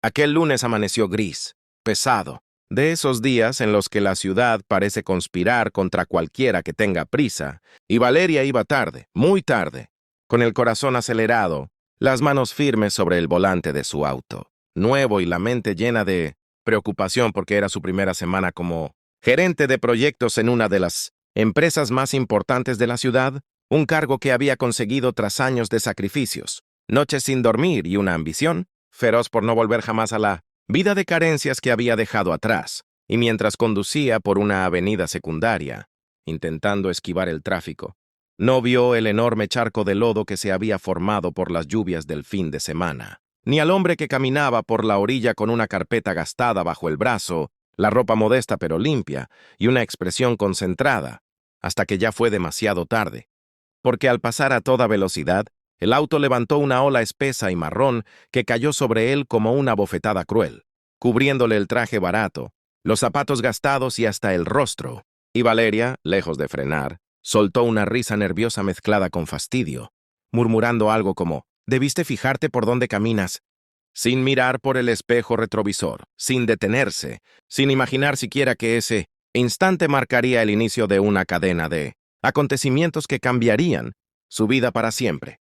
Aquel lunes amaneció gris, pesado, de esos días en los que la ciudad parece conspirar contra cualquiera que tenga prisa, y Valeria iba tarde, muy tarde, con el corazón acelerado, las manos firmes sobre el volante de su auto, nuevo y la mente llena de preocupación porque era su primera semana como gerente de proyectos en una de las empresas más importantes de la ciudad, un cargo que había conseguido tras años de sacrificios, noches sin dormir y una ambición feroz por no volver jamás a la vida de carencias que había dejado atrás, y mientras conducía por una avenida secundaria, intentando esquivar el tráfico, no vio el enorme charco de lodo que se había formado por las lluvias del fin de semana, ni al hombre que caminaba por la orilla con una carpeta gastada bajo el brazo, la ropa modesta pero limpia, y una expresión concentrada, hasta que ya fue demasiado tarde, porque al pasar a toda velocidad, el auto levantó una ola espesa y marrón que cayó sobre él como una bofetada cruel, cubriéndole el traje barato, los zapatos gastados y hasta el rostro. Y Valeria, lejos de frenar, soltó una risa nerviosa mezclada con fastidio, murmurando algo como, «Debiste fijarte por dónde caminas», sin mirar por el espejo retrovisor, sin detenerse, sin imaginar siquiera que ese instante marcaría el inicio de una cadena de acontecimientos que cambiarían su vida para siempre.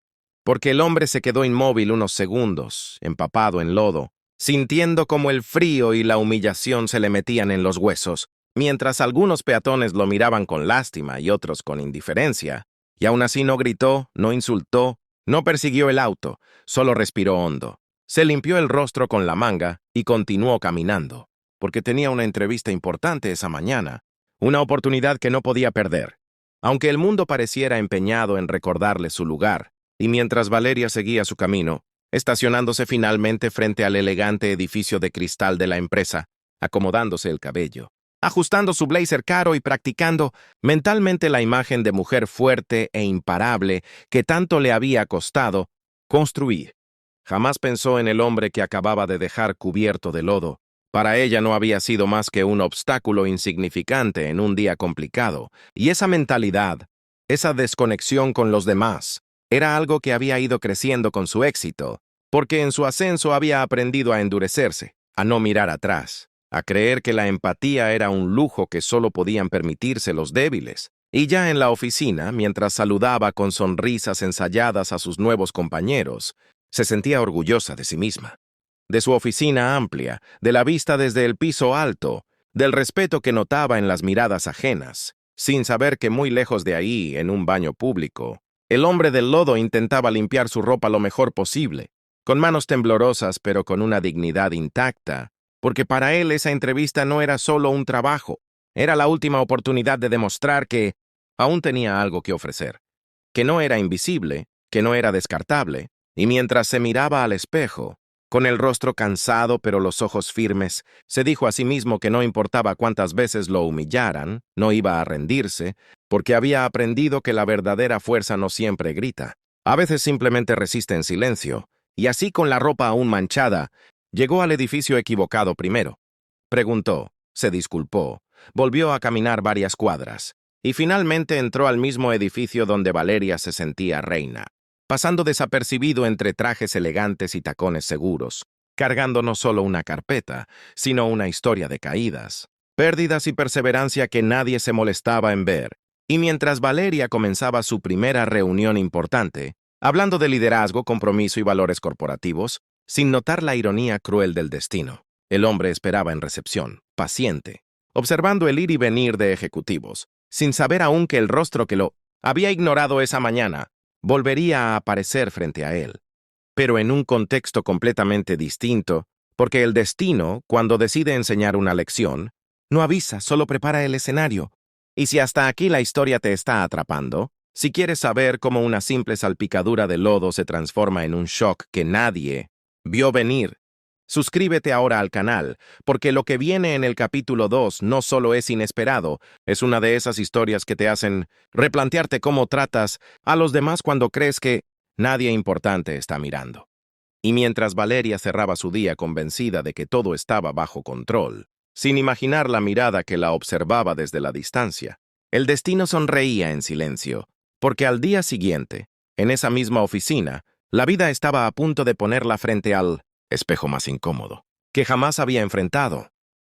Porque el hombre se quedó inmóvil unos segundos, empapado en lodo, sintiendo como el frío y la humillación se le metían en los huesos, mientras algunos peatones lo miraban con lástima y otros con indiferencia, y aún así no gritó, no insultó, no persiguió el auto, solo respiró hondo. Se limpió el rostro con la manga y continuó caminando, porque tenía una entrevista importante esa mañana, una oportunidad que no podía perder. Aunque el mundo pareciera empeñado en recordarle su lugar, y mientras Valeria seguía su camino, estacionándose finalmente frente al elegante edificio de cristal de la empresa, acomodándose el cabello, ajustando su blazer caro y practicando mentalmente la imagen de mujer fuerte e imparable que tanto le había costado construir. Jamás pensó en el hombre que acababa de dejar cubierto de lodo. Para ella no había sido más que un obstáculo insignificante en un día complicado, y esa mentalidad, esa desconexión con los demás, era algo que había ido creciendo con su éxito, porque en su ascenso había aprendido a endurecerse, a no mirar atrás, a creer que la empatía era un lujo que solo podían permitirse los débiles. Y ya en la oficina, mientras saludaba con sonrisas ensayadas a sus nuevos compañeros, se sentía orgullosa de sí misma, de su oficina amplia, de la vista desde el piso alto, del respeto que notaba en las miradas ajenas, sin saber que muy lejos de ahí, en un baño público, el hombre del lodo intentaba limpiar su ropa lo mejor posible, con manos temblorosas pero con una dignidad intacta, porque para él esa entrevista no era solo un trabajo, era la última oportunidad de demostrar que aún tenía algo que ofrecer, que no era invisible, que no era descartable, y mientras se miraba al espejo, con el rostro cansado pero los ojos firmes, se dijo a sí mismo que no importaba cuántas veces lo humillaran, no iba a rendirse, porque había aprendido que la verdadera fuerza no siempre grita. A veces simplemente resiste en silencio, y así con la ropa aún manchada, llegó al edificio equivocado primero. Preguntó, se disculpó, volvió a caminar varias cuadras, y finalmente entró al mismo edificio donde Valeria se sentía reina, pasando desapercibido entre trajes elegantes y tacones seguros, cargando no solo una carpeta, sino una historia de caídas, pérdidas y perseverancia que nadie se molestaba en ver. Y mientras Valeria comenzaba su primera reunión importante, hablando de liderazgo, compromiso y valores corporativos, sin notar la ironía cruel del destino, el hombre esperaba en recepción, paciente, observando el ir y venir de ejecutivos, sin saber aún que el rostro que lo había ignorado esa mañana volvería a aparecer frente a él, pero en un contexto completamente distinto, porque el destino, cuando decide enseñar una lección, no avisa, solo prepara el escenario. Y si hasta aquí la historia te está atrapando, si quieres saber cómo una simple salpicadura de lodo se transforma en un shock que nadie vio venir, suscríbete ahora al canal, porque lo que viene en el capítulo 2 no solo es inesperado, es una de esas historias que te hacen replantearte cómo tratas a los demás cuando crees que nadie importante está mirando. Y mientras Valeria cerraba su día convencida de que todo estaba bajo control, sin imaginar la mirada que la observaba desde la distancia, el destino sonreía en silencio, porque al día siguiente, en esa misma oficina, la vida estaba a punto de ponerla frente al espejo más incómodo, que jamás había enfrentado.